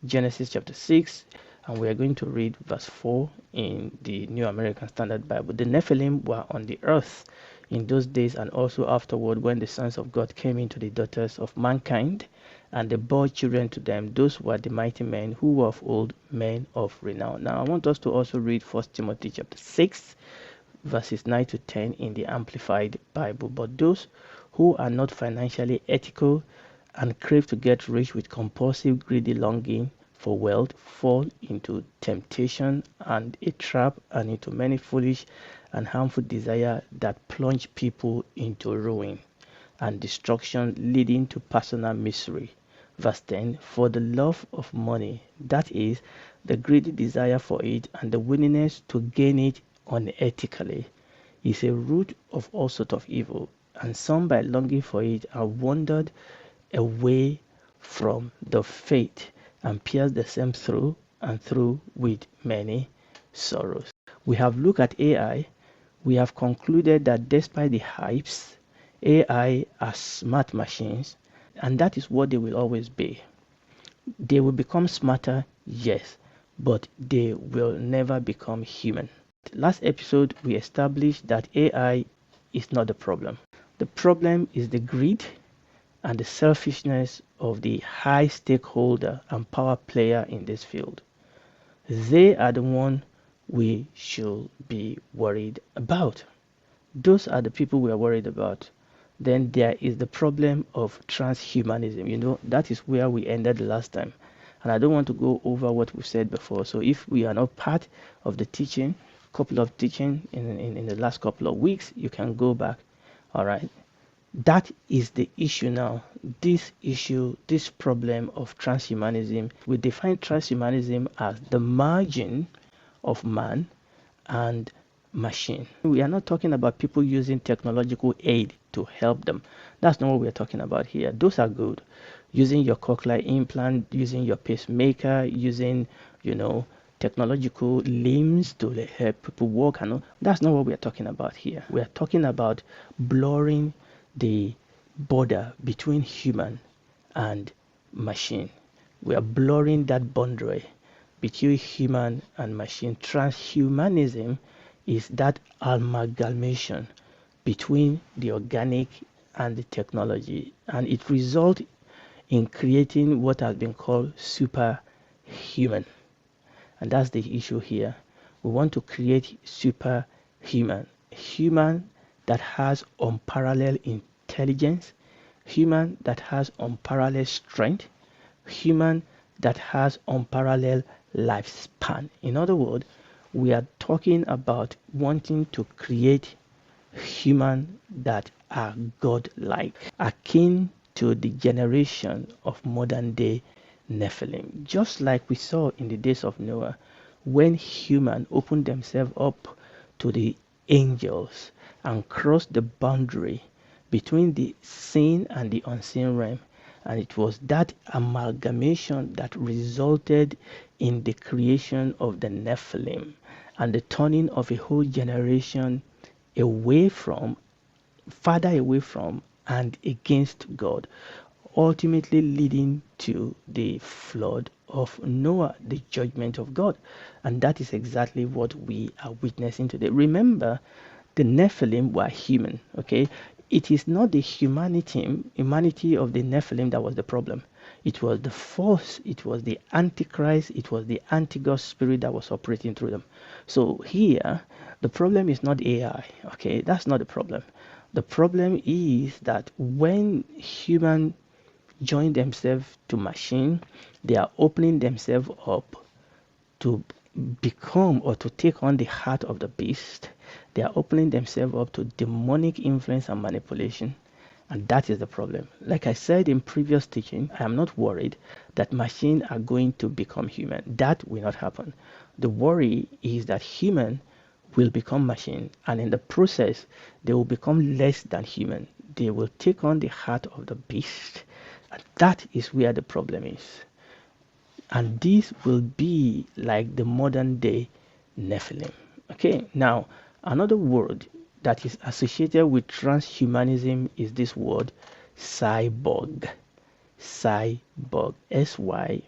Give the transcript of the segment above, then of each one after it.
Genesis chapter 6, and we are going to read verse 4 in the New American Standard Bible. The Nephilim were on the earth in those days and also afterward, when the sons of God came into the daughters of mankind, and they bore children to them. Those were the mighty men who were of old, men of renown. Now I want us to also read 1 Timothy chapter 6, verses 9 to 10 in the Amplified Bible. But those who are not financially ethical and crave to get rich with compulsive, greedy longing for wealth fall into temptation and a trap, and into many foolish and harmful desires that plunge people into ruin and destruction, leading to personal misery. Verse 10, for the love of money, that is, the greedy desire for it and the willingness to gain it unethically, is a root of all sorts of evil, and some by longing for it are wandered away from the faith and pierced the same through and through with many sorrows. We have looked at AI. We have concluded that despite the hypes, AI are smart machines, and that is what they will always be. They will become smarter, yes, but they will never become human. Last episode, we established that AI is not the problem. The problem is the greed and the selfishness of the high stakeholder and power player in this field. They are the one we should be worried about. Those are the people we are worried about. Then there is the problem of transhumanism. That is where we ended the last time. And I don't want to go over what we've said before. So if we are not part of the teaching, couple of teaching in the last couple of weeks, you can go back. All right. That is the issue now. This issue, this problem of transhumanism, we define transhumanism as the margin of man and machine. We are not talking about people using technological aid to help them. That's not what we're talking about here. Those are good. Using your cochlear implant, using your pacemaker, using, technological limbs to help people walk. And all. That's not what we're talking about here. We are talking about blurring the border between human and machine. We are blurring that boundary between human and machine. Transhumanism is that amalgamation between the organic and the technology, and it results in creating what has been called superhuman. And that's the issue here. We want to create superhuman, human that has unparalleled intelligence, human that has unparalleled strength, human that has unparalleled lifespan. In other words, we are talking about wanting to create human that are God-like, akin to the generation of modern day Nephilim. Just like we saw in the days of Noah, when humans opened themselves up to the angels and crossed the boundary between the seen and the unseen realm. And it was that amalgamation that resulted in the creation of the Nephilim and the turning of a whole generation farther away from and against God, ultimately leading to the flood of Noah, the judgment of God. And that is exactly what we are witnessing today. Remember, the Nephilim were human, okay? It is not the humanity of the Nephilim that was the problem. It was the force, it was the Antichrist, it was the anti-God spirit that was operating through them. So here, the problem is not AI, okay? That's not the problem. The problem is that when humans join themselves to machine, they are opening themselves up to become or to take on the heart of the beast. They are opening themselves up to demonic influence and manipulation. And that is the problem. Like I said in previous teaching, I am not worried that machines are going to become human. That will not happen. The worry is that human will become machine, and in the process, they will become less than human. They will take on the heart of the beast. And that is where the problem is. And this will be like the modern day Nephilim. Okay, now another word that is associated with transhumanism is this word cyborg. cyborg, Syborg,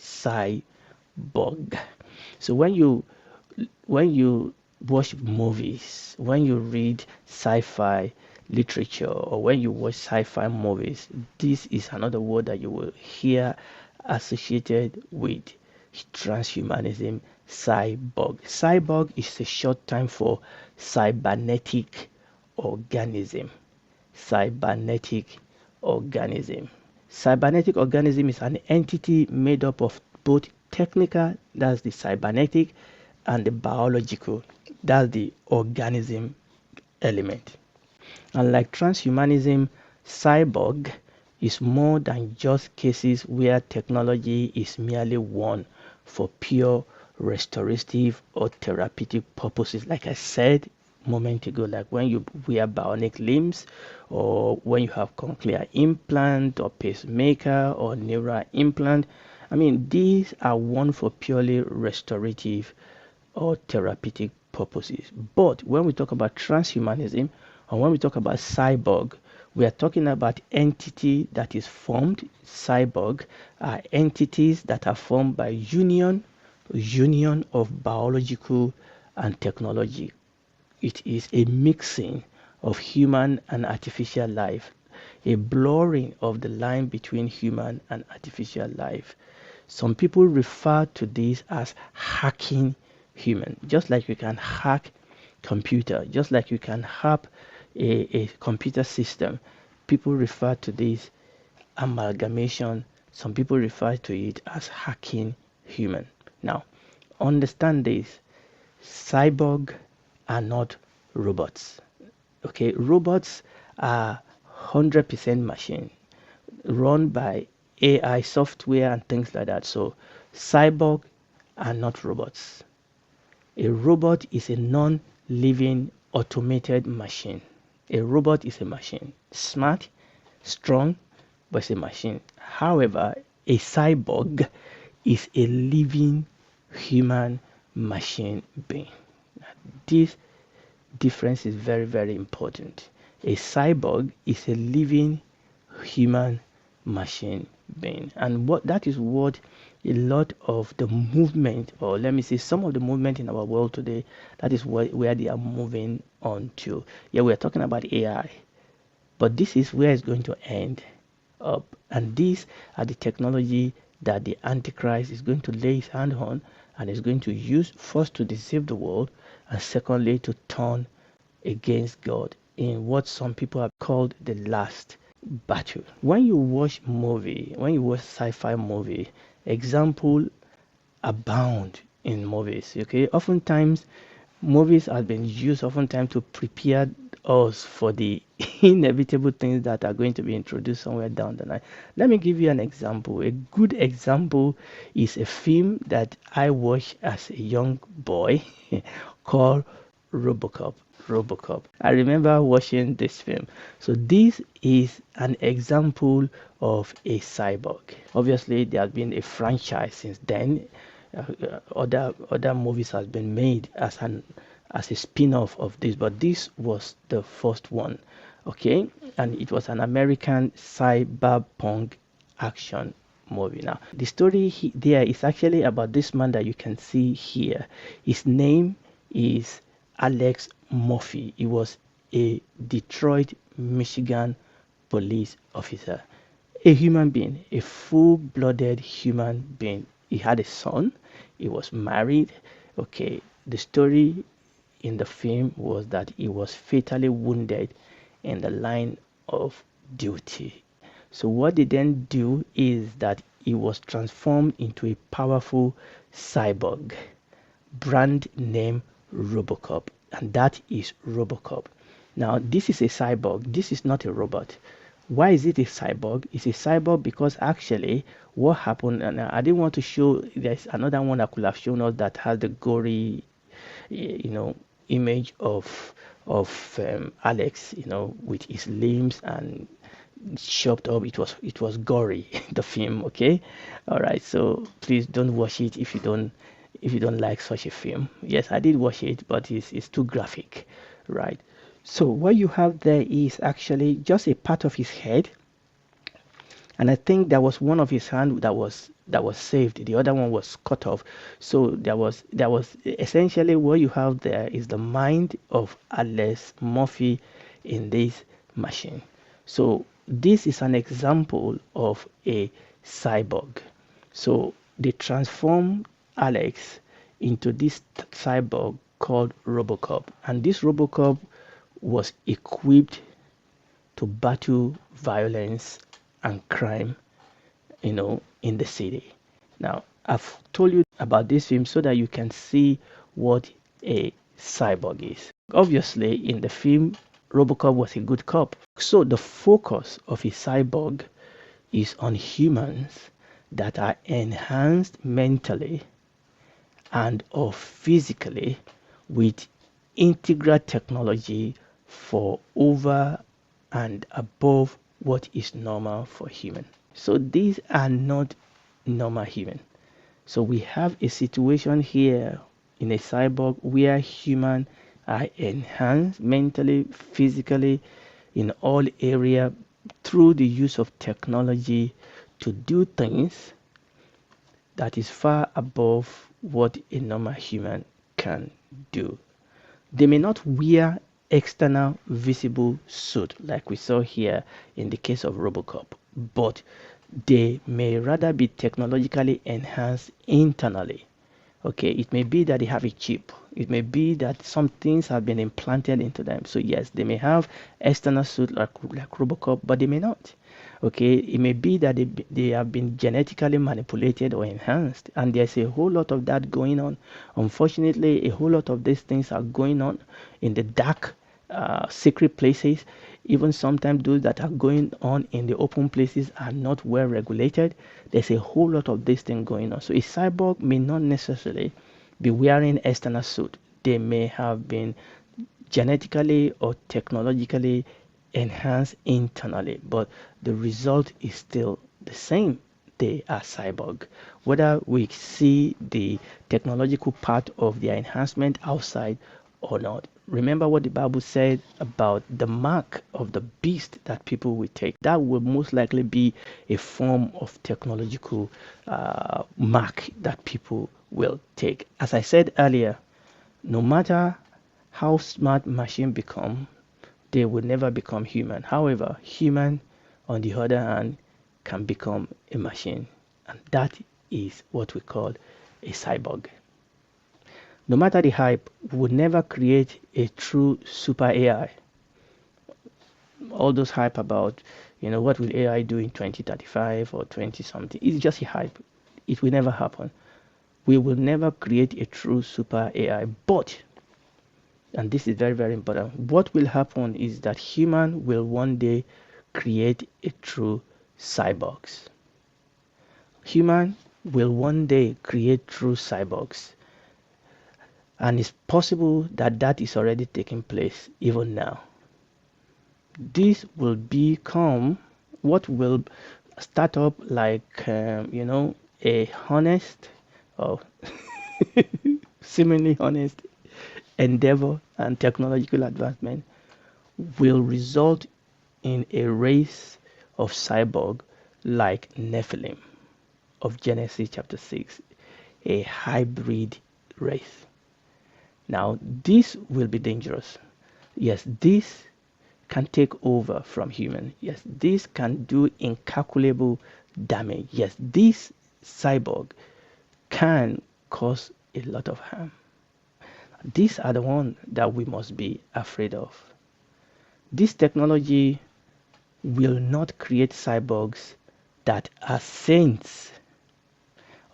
cyborg. So when you watch movies, when you read sci-fi literature, or when you watch sci-fi movies, this is another word that you will hear associated with transhumanism. Cyborg. Cyborg is a short time for cybernetic organism. Cybernetic organism. Cybernetic organism is an entity made up of both technical, that's the cybernetic, and the biological, that's the organism element. Unlike transhumanism, cyborg is more than just cases where technology is merely one for pure restorative or therapeutic purposes. Like I said a moment ago, like when you wear bionic limbs, or when you have cochlear implant or pacemaker or neural implant. I mean, these are one for purely restorative or therapeutic purposes. But when we talk about transhumanism, or when we talk about cyborg, we are talking about entity that is formed. Cyborg are entities that are formed by union of biological and technology. It is a mixing of human and artificial life, a blurring of the line between human and artificial life. Some people refer to this as hacking human, just like you can hack computer, just like you can hack a computer system. People refer to this amalgamation. Some people refer to it as hacking human. Now, understand this. Cyborg are not robots. Okay, robots are 100% machine run by AI software and things like that. So cyborg are not robots. A robot is a non-living automated machine. A robot is a machine, smart, strong, but it's a machine. However, a cyborg is a living human machine being. This difference is very, very important. A cyborg is a living human machine being, and what that is what a lot of the movement, or let me say some of the movement in our world today, that is where they are moving on to. Yeah, we are talking about AI, but this is where it's going to end up, and these are the technology that the Antichrist is going to lay his hand on, and is going to use first to deceive the world, and secondly to turn against God in what some people have called the last battle. When you watch sci-fi movie, example abound in movies. Okay, oftentimes movies have been used oftentimes to prepare us for the inevitable things that are going to be introduced somewhere down the line. Let me give you an example. A good example is a film that I watched as a young boy called Robocop. Robocop. I remember watching this film. So this is an example of a cyborg. Obviously, there has been a franchise since then. Other movies has been made as a spin-off of this, but this was the first one. Okay, and it was an American cyberpunk action movie. Now, the story there is actually about this man that you can see here. His name is Alex Murphy. He was a Detroit, Michigan police officer, a human being, a full-blooded human being. He had a son. He was married. Okay, the story in the film was that he was fatally wounded in the line of duty. So what they then do is that he was transformed into a powerful cyborg, brand name Robocop, and that is Robocop. Now, this is a cyborg. This is not a robot. Why is it a cyborg? It's a cyborg because actually what happened, and I didn't want to show, there's another one that could have shown us that has the gory, image of Alex, with his limbs and chopped up. It was gory, the film. Okay, all right. So please don't watch it if you don't like such a film. Yes, I did watch it, but it's too graphic, right? So what you have there is actually just a part of his head. And I think there was one of his hand that was saved. The other one was cut off. So there was essentially what you have there is the mind of Alex Murphy in this machine. So this is an example of a cyborg. So they transform Alex into this cyborg called Robocop, and this Robocop was equipped to battle violence and crime, in the city. Now, I've told you about this film so that you can see what a cyborg is. Obviously, in the film, Robocop was a good cop. So the focus of a cyborg is on humans that are enhanced mentally and or physically with integral technology for over and above what is normal for human. So these are not normal human. So we have a situation here in a cyborg where human are enhanced mentally, physically, in all area through the use of technology to do things that is far above what a normal human can do. They may not wear external visible suit like we saw here in the case of Robocop, but they may rather be technologically enhanced internally. Okay, it may be that they have a chip. It may be that some things have been implanted into them. So yes, they may have external suit like Robocop, but they may not. Okay, it may be that they have been genetically manipulated or enhanced, and there's a whole lot of that going on. Unfortunately, a whole lot of these things are going on in the dark, secret places. Even sometimes those that are going on in the open places are not well regulated. There's a whole lot of this thing going on. So a cyborg may not necessarily be wearing external suit. They may have been genetically or technologically enhanced internally, but the result is still the same. They are cyborg. Whether we see the technological part of their enhancement outside or not. Remember what the Bible said about the mark of the beast that people will take. That will most likely be a form of technological mark that people will take. As I said earlier, no matter how smart machine become, they will never become human. However, human, on the other hand, can become a machine, and that is what we call a cyborg. No matter the hype, we would never create a true super AI. All those hype about, what will AI do in 2035 or 20 something, it's just a hype. It will never happen. We will never create a true super AI, but, and this is very, very important, what will happen is that human will one day create a true cyborgs. Human will one day create true cyborgs. And it's possible that that is already taking place even now. This will become what will start up like, a honest or seemingly honest endeavor and technological advancement will result in a race of cyborg like Nephilim of Genesis chapter 6, a hybrid race. Now, this will be dangerous. Yes, this can take over from human. Yes, this can do incalculable damage. Yes, this cyborg can cause a lot of harm. These are the ones that we must be afraid of. This technology will not create cyborgs that are saints,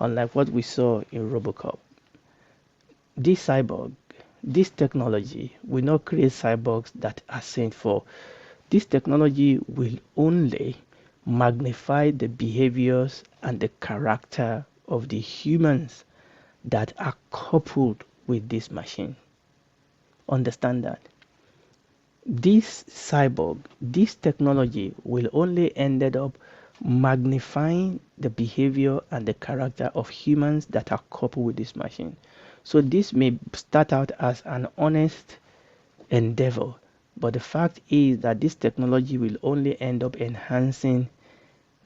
unlike what we saw in Robocop. This cyborg, this technology will not create cyborgs that are saints, for this technology will only magnify the behaviors and the character of the humans that are coupled with this machine. Understand that. This cyborg, this technology will only end up magnifying the behavior and the character of humans that are coupled with this machine. So this may start out as an honest endeavor, but the fact is that this technology will only end up enhancing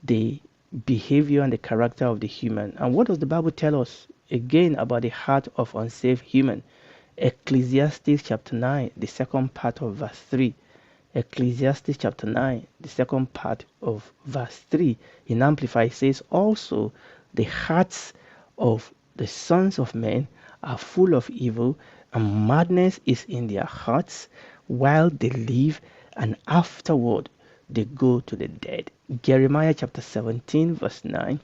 the behavior and the character of the human. And what does the Bible tell us again about the heart of unsaved human? Ecclesiastes chapter 9, the second part of verse 3. Ecclesiastes chapter 9, the second part of verse 3. In Amplified says, also the hearts of the sons of men are full of evil, and madness is in their hearts while they live, and afterward they go to the dead. Jeremiah chapter 17 verse 9.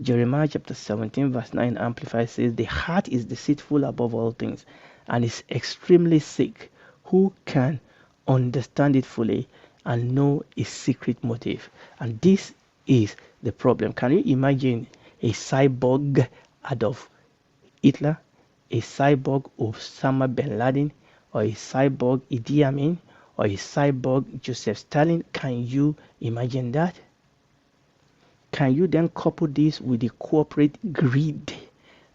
Jeremiah chapter 17 verse 9 Amplified says, the heart is deceitful above all things and is extremely sick. Who can understand it fully and know its secret motive? And this is the problem. Can you imagine a cyborg Adolf Hitler, a cyborg Osama bin Laden, or a cyborg Idi Amin, or a cyborg Joseph Stalin? Can you imagine that? Can you then couple this with the corporate greed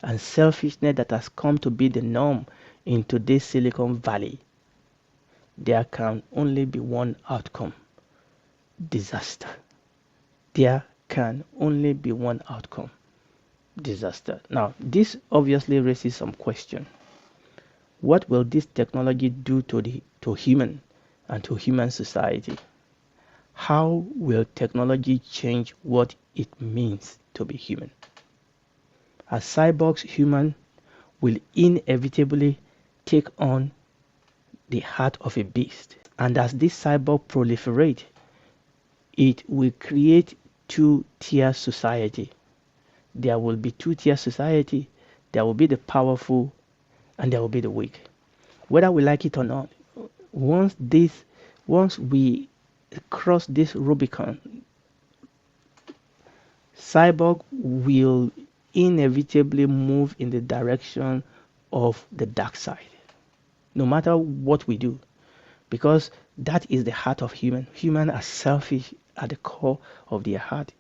and selfishness that has come to be the norm in today's Silicon Valley? There can only be one outcome: disaster. There can only be one outcome: disaster. Now, this obviously raises some question. What will this technology do to human and to human society? How will technology change what it means to be human? As cyborgs, human will inevitably take on the heart of a beast. And as this cyborg proliferate, it will create two-tier society. There will be two-tier society. There will be the powerful and there will be the weak. Whether we like it or not, once we cross this Rubicon, cyborg will inevitably move in the direction of the dark side, no matter what we do, because that is the heart of human. Human are selfish at the core of their heart,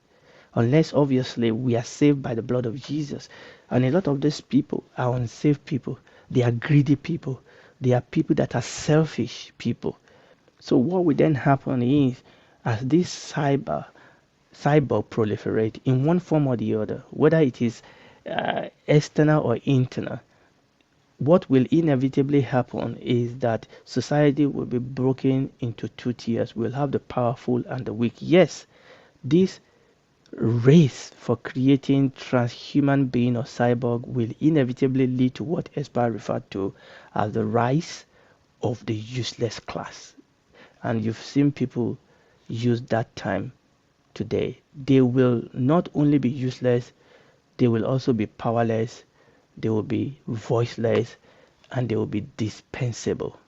unless obviously we are saved by the blood of Jesus. And a lot of these people are unsaved people. They are greedy people. They are people that are selfish people. So what will then happen is, as this cyborg proliferate in one form or the other, whether it is external or internal, what will inevitably happen is that society will be broken into two tiers. We'll have the powerful and the weak. Yes, this race for creating transhuman being or cyborg will inevitably lead to what experts refer to as the rise of the useless class. And you've seen people use that time today. They will not only be useless, they will also be powerless, they will be voiceless, and they will be dispensable.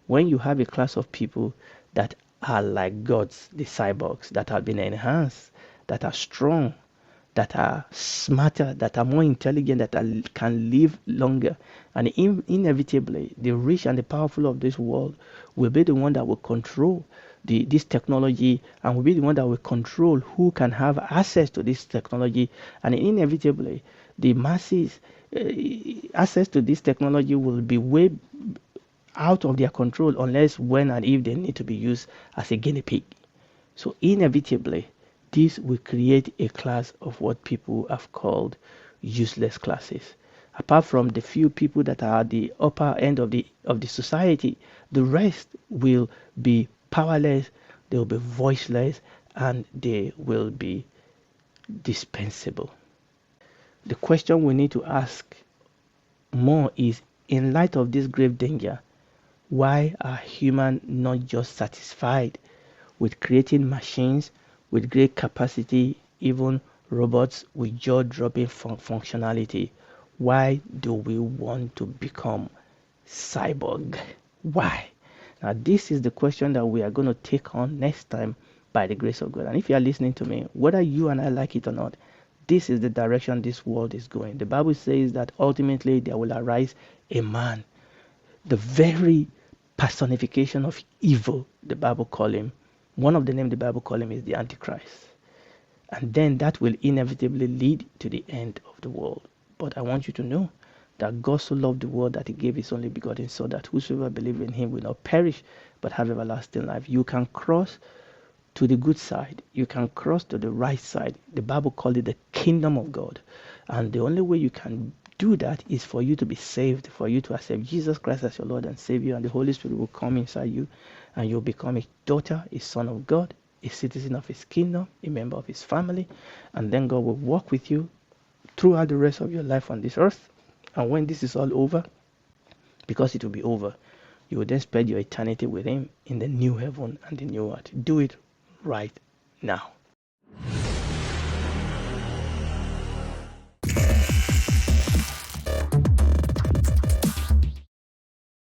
When you have a class of people that are like gods, the cyborgs, that have been enhanced, that are strong, that are smarter, that are more intelligent, that can live longer, and inevitably the rich and the powerful of this world will be the one that will control this technology, and will be the one that will control who can have access to this technology. And inevitably the masses access to this technology will be way out of their control, unless when and if they need to be used as a guinea pig. So inevitably this will create a class of what people have called useless classes. Apart from the few people that are at the upper end of the society, the rest will be powerless, they will be voiceless, and they will be dispensable. The question we need to ask more is, in light of this grave danger, why are humans not just satisfied with creating machines with great capacity, even robots with jaw-dropping functionality? Why do we want to become cyborg? Why? Now, this is the question that we are going to take on next time by the grace of God. And if you are listening to me, whether you and I like it or not, this is the direction this world is going. The Bible says that ultimately there will arise a man, the very personification of evil, the Bible call him. One of the names the Bible call him is the Antichrist. And then that will inevitably lead to the end of the world. But I want you to know that God so loved the world that he gave his only begotten Son, that whosoever believes in him will not perish but have everlasting life. You can cross to the good side. You can cross to the right side. The Bible calls it the kingdom of God. And the only way you can do that is for you to be saved, for you to accept Jesus Christ as your Lord and Savior, and the Holy Spirit will come inside you, and you'll become a daughter, a son of God, a citizen of his kingdom, a member of his family, and then God will walk with you throughout the rest of your life on this earth. And when this is all over, because it will be over, you will then spend your eternity with him in the new heaven and the new earth. Do it right now.